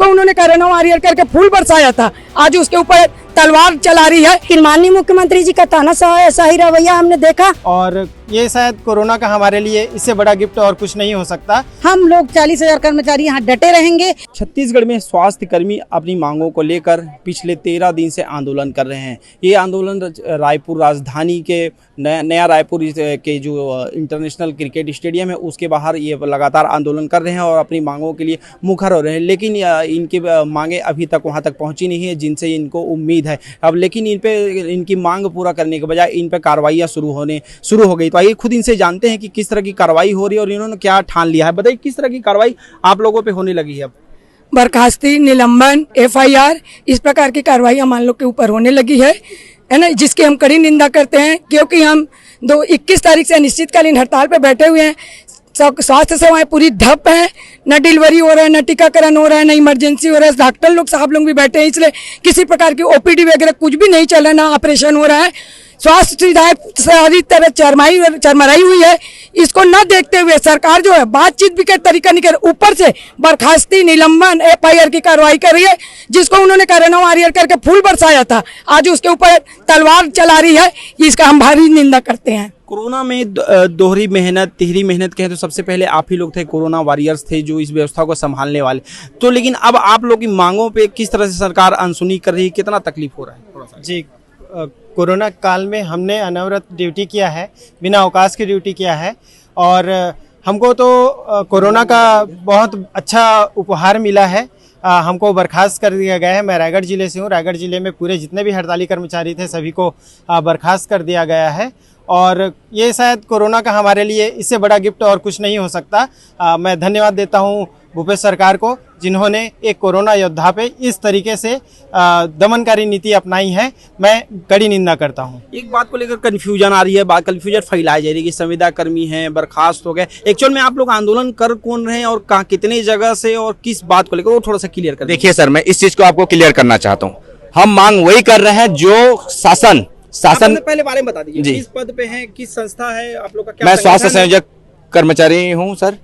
जिसको उन्होंने corona warrior करके फूल बरसाया था, आज उसके ऊपर तलवार चला रही है। फिर माननीय मुख्यमंत्री जी का तानाशाही रवैया हमने देखा, और ये शायद कोरोना का हमारे लिए इससे बड़ा गिफ्ट और कुछ नहीं हो सकता। हम लोग 40,000 कर्मचारी यहाँ डटे रहेंगे। छत्तीसगढ़ में स्वास्थ्य कर्मी अपनी मांगों को लेकर पिछले 13 दिन से आंदोलन कर रहे हैं। ये आंदोलन रायपुर राजधानी के नया रायपुर के जो इंटरनेशनल क्रिकेट स्टेडियम है उसके बाहर ये लगातार आंदोलन कर रहे हैं और अपनी मांगों के लिए मुखर हो रहे हैं, लेकिन इनकी मांगे अभी तक वहाँ तक पहुँची नहीं है जिनसे इनको उम्मीद है अब। लेकिन इन पे इनकी मांग पूरा करने के बजाय इन पे कार्रवाइयाँ शुरू हो गई। तो आइए खुद इनसे जानते हैं कि किस तरह की कार्रवाई हो रही है और इन्होंने क्या ठान लिया है। बताइए किस तरह की कार्रवाई आप लोगों पे होने लगी है अब? बर्खास्ती, निलंबन, FIR इस प्रकार की कार्रवाई हम लोग के ऊपर होने लगी है ना, जिसकी हम कड़ी निंदा करते हैं, क्योंकि हम 21 तारीख से अनिश्चितकालीन हड़ताल पे बैठे हुए हैं। स्वास्थ्य सेवाएं पूरी ठप है, न डिलीवरी हो रहा है, न टीकाकरण हो रहा है, न इमरजेंसी हो रहा है। डॉक्टर लोग साहब लोग भी बैठे हैं, इसलिए किसी प्रकार की OPD वगैरह कुछ भी नहीं चल रहा है, ना ऑपरेशन हो रहा है। स्वास्थ्य सुविधाएं सारी तरह चरमराई हुई है। इसको न देखते हुए सरकार जो है बातचीत भी का तरीका नहीं कर, ऊपर से बर्खास्ती, निलंबन, FIR की कार्रवाई कर रही है, जिसको उन्होंने कोरोना वॉरियर करके फूल बरसाया था, आज उसके ऊपर तलवार चला रही है। इसका हम भारी निंदा करते हैं। कोरोना में दोहरी मेहनत, तिहरी मेहनत कहें तो सबसे पहले आप ही लोग थे, कोरोना वॉरियर्स थे जो इस व्यवस्था को संभालने वाले। तो लेकिन अब आप लोग की मांगों पे किस तरह से सरकार अनसुनी कर रही है, कितना तकलीफ हो रहा है? थोड़ा सा जी, कोरोना काल में हमने अनवरत ड्यूटी किया है, बिना अवकाश की ड्यूटी किया है, और हमको तो कोरोना का बहुत अच्छा उपहार मिला है। हमको बर्खास्त कर दिया गया है। मैं रायगढ़ जिले से हूँ। रायगढ़ जिले में पूरे जितने भी हड़ताली कर्मचारी थे सभी को बर्खास्त कर दिया गया है, और ये शायद कोरोना का हमारे लिए इससे बड़ा गिफ्ट और कुछ नहीं हो सकता। मैं धन्यवाद देता हूँ भूपेश सरकार को, जिन्होंने एक कोरोना योद्धा पे इस तरीके से दमनकारी नीति अपनाई है। मैं कड़ी निंदा करता हूं। एक बात को लेकर कंफ्यूजन आ रही है, बात कंफ्यूजन फैलाई जा रही है कि संविदा कर्मी हैं, बर्खास्त हो गए। एक्चुअल में आप लोग आंदोलन कर कौन रहे हैं और कहाँ, कितने जगह से और किस बात को लेकर, वो थोड़ा सा क्लियर कर देखिए सर, मैं इस चीज को आपको क्लियर करना चाहता हूँ। हम मांग वही कर रहे हैं जो शासन पहले बारे में बता दीजिए, किस पद पे हैं, किस संस्था है आप लोग का? क्या मैं स्वास्थ्य संयोजक कर्मचारी हूँ सर,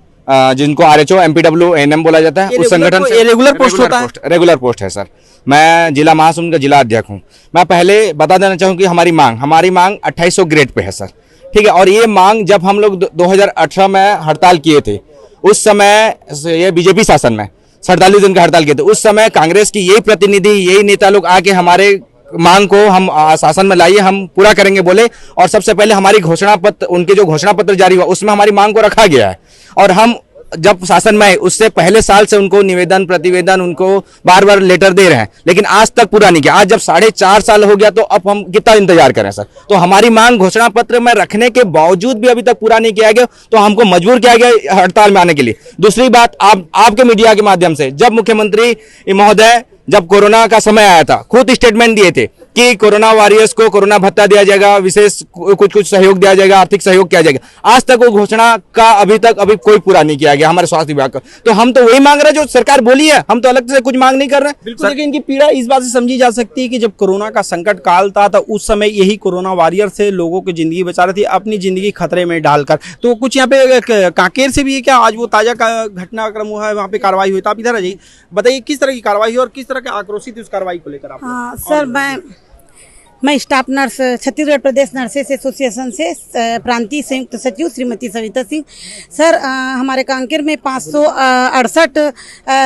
जिनको RHO MPW ANM बोला जाता है। उस संगठन से रेगुलर पोस्ट होता है? रेगुलर पोस्ट है सर। मैं जिला महासमुंद का जिला अध्यक्ष हूँ। मैं पहले बता देना चाहूँ कि हमारी मांग 2800 ग्रेड पे है सर, ठीक है। और ये मांग जब हम लोग 2018 में हड़ताल किए थे, उस समय ये BJP शासन में 47 दिन का हड़ताल किए थे, उस समय कांग्रेस की यही प्रतिनिधि, यही नेता लोग आके हमारे मांग को हम शासन में लाइए, हम पूरा करेंगे बोले। और सबसे पहले हमारी घोषणा पत्र, उनके जो घोषणा पत्र जारी हुआ उसमें हमारी मांग को रखा गया है। और हम जब शासन में आए उससे पहले साल से उनको निवेदन प्रतिवेदन, उनको बार बार लेटर दे रहे हैं, लेकिन आज तक पूरा नहीं किया। आज जब 4.5 साल हो गया तो अब हम कितना इंतजार करें सर? तो हमारी मांग घोषणा पत्र में रखने के बावजूद भी अभी तक पूरा नहीं किया गया, तो हमको मजबूर किया गया हड़ताल में आने के लिए। दूसरी बात, आपके मीडिया के माध्यम से जब मुख्यमंत्री महोदय जब कोरोना का समय आया था, खुद स्टेटमेंट दिए थे कि कोरोना वॉरियर्स को कोरोना भत्ता दिया जाएगा, विशेष कुछ सहयोग दिया जाएगा, आर्थिक सहयोग किया जाएगा। आज तक वो घोषणा का अभी कोई पूरा नहीं किया गया हमारे स्वास्थ्य विभाग का। तो हम तो वही मांग रहे हैं जो सरकार बोली है, हम तो अलग से कुछ मांग नहीं कर रहे। बिल्कुल, लेकिन इनकी पीड़ा इस बात से समझी जा सकती है कि जब कोरोना का संकट काल था तो उस समय यही कोरोना वॉरियर से लोगों की जिंदगी बचा रही थी, अपनी जिंदगी खतरे में डालकर। तो कुछ यहाँ पे कांकेर से भी है क्या? आज वो ताजा घटनाक्रम हुआ है, वहाँ पे कार्रवाई हुई। तो आप इधर आ जाइए, बताइए किस तरह की कार्रवाई हुई और किस तरह के आक्रोशित उस कार्रवाई को लेकर आप? हाँ सर, मैं स्टाफ नर्स छत्तीसगढ़ प्रदेश नर्सेस एसोसिएशन से प्रांतीय संयुक्त सचिव श्रीमती सविता सिंह। सर, हमारे कांकेर में 568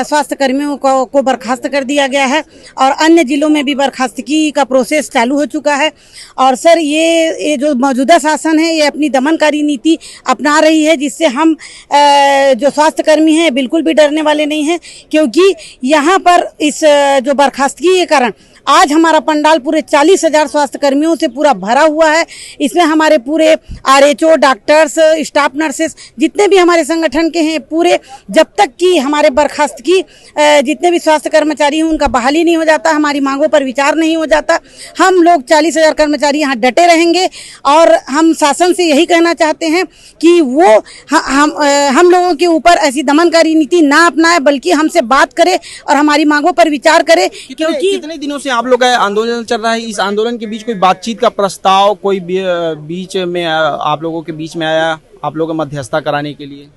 स्वास्थ्य कर्मियों को बर्खास्त कर दिया गया है और अन्य जिलों में भी बर्खास्तगी का प्रोसेस चालू हो चुका है। और सर, ये जो मौजूदा शासन है ये अपनी दमनकारी नीति अपना रही है, जिससे हम जो स्वास्थ्य कर्मी हैं बिल्कुल भी डरने वाले नहीं हैं, क्योंकि यहाँ पर इस जो बर्खास्तगी के कारण आज हमारा पंडाल पूरे 40,000 स्वास्थ्य कर्मियों से पूरा भरा हुआ है। इसमें हमारे पूरे RHO, डॉक्टर्स, स्टाफ नर्सेस जितने भी हमारे संगठन के हैं पूरे, जब तक कि हमारे बर्खास्तगी जितने भी स्वास्थ्य कर्मचारी हैं उनका बहाली नहीं हो जाता, हमारी मांगों पर विचार नहीं हो जाता, हम लोग 40,000 कर्मचारी यहाँ डटे रहेंगे। और हम शासन से यही कहना चाहते हैं कि वो हम लोगों के ऊपर ऐसी दमनकारी नीति ना अपनाए, बल्कि हमसे बात करे और हमारी मांगों पर विचार करे। क्योंकि कितने दिनों से आप लोग का आंदोलन चल रहा है? इस आंदोलन के बीच कोई बातचीत का प्रस्ताव कोई बीच में आप लोगों के बीच में आया, आप लोगों को मध्यस्थता कराने के लिए?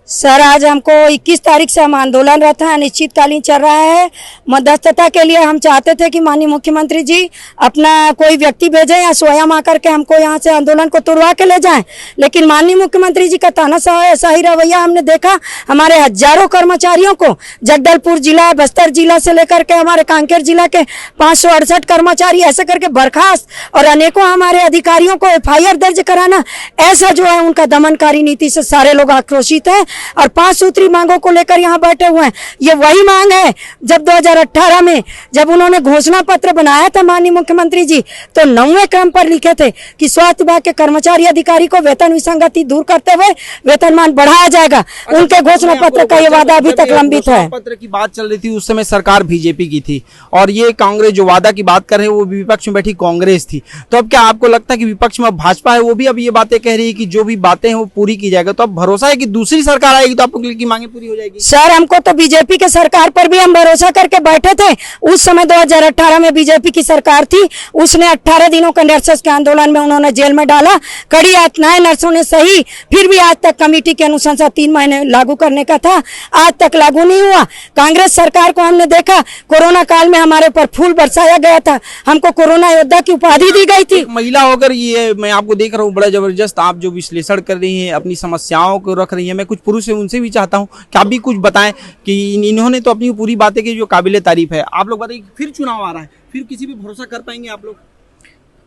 सर आज हमको 21 तारीख से हम आंदोलनरत हैं, अनिश्चितकालीन चल रहा है। मध्यस्थता के लिए हम चाहते थे कि माननीय मुख्यमंत्री जी अपना कोई व्यक्ति भेजें या स्वयं आकर के हमको यहाँ से आंदोलन को तुड़वा के ले जाएं, लेकिन माननीय मुख्यमंत्री जी का तानाशाही रवैया हमने देखा। हमारे हजारों कर्मचारियों को जगदलपुर जिला, बस्तर जिला से लेकर के हमारे कांकेर जिला के 568 कर्मचारी ऐसे करके बर्खास्त और अनेकों हमारे अधिकारियों को FIR दर्ज कराना, ऐसा जो है उनका दमनकारी नीति से सारे लोग आक्रोशित हैं और 5 सूत्री मांगों को लेकर यहाँ बैठे हुए हैं। ये वही मांग है जब 2018 में जब उन्होंने घोषणा पत्र बनाया था माननीय मुख्यमंत्री जी, तो 9वें क्रम पर लिखे थे कि स्वास्थ्य विभाग के कर्मचारी अधिकारी को वेतन विसंगति दूर करते हुए वेतनमान बढ़ाया जाएगा। उनके घोषणा पत्र का ये वादा अभी तक लंबित है। पत्र की बात चल रही थी उस समय सरकार बीजेपी की थी और ये कांग्रेस जो वादा की बात कर रहे हैं वो विपक्ष में बैठी कांग्रेस थी। तो अब क्या आपको लगता है कि विपक्ष में भाजपा है वो भी अब ये बातें कह रही है कि जो भी बातें हैं वो पूरी की जाएगा? तो अब भरोसा है कि दूसरी सरकार आएगी तो आप लोग की मांगे पूरी हो जाएगी? सर हमको तो बीजेपी के सरकार पर भी हम भरोसा करके बैठे थे। उस समय 2018 में बीजेपी की सरकार थी, उसने 18 दिनों का नर्सेस के आंदोलन में उन्होंने जेल में डाला। कड़ी यातनाएं नर्सों ने सही, फिर भी आज तक कमेटी की अनुशंसा 3 महीने लागू करने का था, आज तक लागू नहीं हुआ। कांग्रेस सरकार को हमने देखा, कोरोना काल में हमारे ऊपर फूल बरसाया गया था, हमको कोरोना योद्धा की उपाधि दी गई थी। महिला होकर ये मैं आपको देख रहा हूँ बड़ा जबरदस्त आप जो विश्लेषण कर रही हैं, अपनी समस्याओं को रख रही हैं। मैं कुछ पुरुष है उनसे भी चाहता हूँ कि आप भी कुछ बताएं कि इन्होंने तो अपनी पूरी बातें की जो काबिले तारीफ है। आप लोग बताइए फिर चुनाव आ रहा है, फिर किसी पे भरोसा कर पाएंगे आप लोग?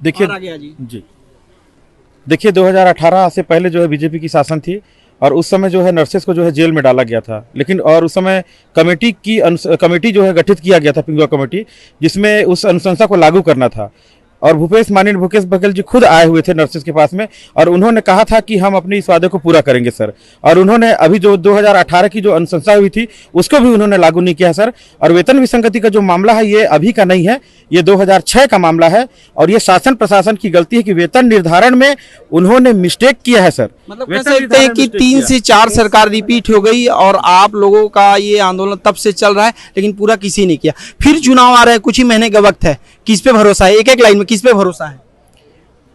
देखिए जी देखिए 2018 से पहले जो है बीजेपी की शासन थी और उस समय जो है नर्सेस को जो है जेल में डाला गया था, लेकिन और उस समय कमेटी जो है गठित किया गया था, पिंगुआ कमेटी, जिसमें उस अनुशंसा को लागू करना था। और माननीय भूपेश बघेल जी खुद आए हुए थे नर्सेस के पास में और उन्होंने कहा था कि हम अपने इस वादे को पूरा करेंगे सर। और उन्होंने अभी जो 2018 की जो अनुशंसा हुई थी उसको भी उन्होंने लागू नहीं किया सर। और वेतन विसंगति का जो मामला है ये अभी का नहीं है, ये 2006 का मामला है और ये शासन प्रशासन की गलती है कि वेतन निर्धारण में उन्होंने मिस्टेक किया है सर। मतलब कह सकते हैं कि 3 से 4 सरकार रिपीट हो गई और आप लोगों का ये आंदोलन तब से चल रहा है लेकिन पूरा किसी ने किया। फिर चुनाव आ रहा है, कुछ ही महीने का वक्त है, किस पे भरोसा है? एक लाइन में किस पे भरोसा है?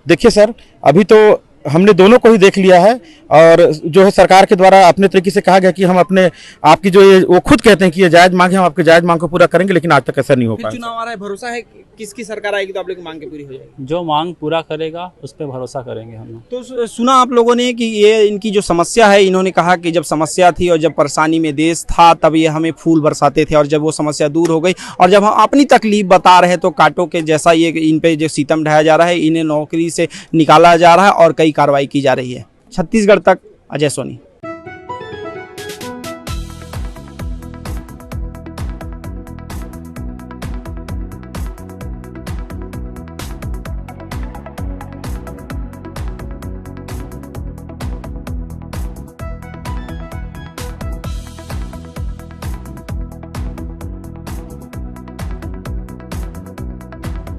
देखिए सर अभी तो हमने दोनों को ही देख लिया है और जो है सरकार के द्वारा अपने तरीके से कहा गया कि हम अपने आपकी जो ये वो खुद कहते हैं कि ये जायज मांग है, हम आपके जायज मांग को पूरा करेंगे, लेकिन आज तक ऐसा नहीं हो पाया। चुनाव आ रहा है, भरोसा है किसकी सरकार आएगी तो आप लोग की मांग के पूरी हो जाएगी? जो मांग पूरा करेगा उस पर भरोसा करेंगे हम लोग। तो सुना आप लोगों ने कि ये इनकी जो समस्या है, इन्होंने कहा कि जब समस्या थी और जब परेशानी में देश था तब ये हमें फूल बरसाते थे और जब वो समस्या दूर हो गई और जब हम अपनी तकलीफ बता रहे तो कांटों के जैसा ये इन पे जो सितम ढाया जा रहा है, इन्हें नौकरी से निकाला जा रहा है और कई कार्रवाई की जा रही है। छत्तीसगढ़ तक अजय सोनी।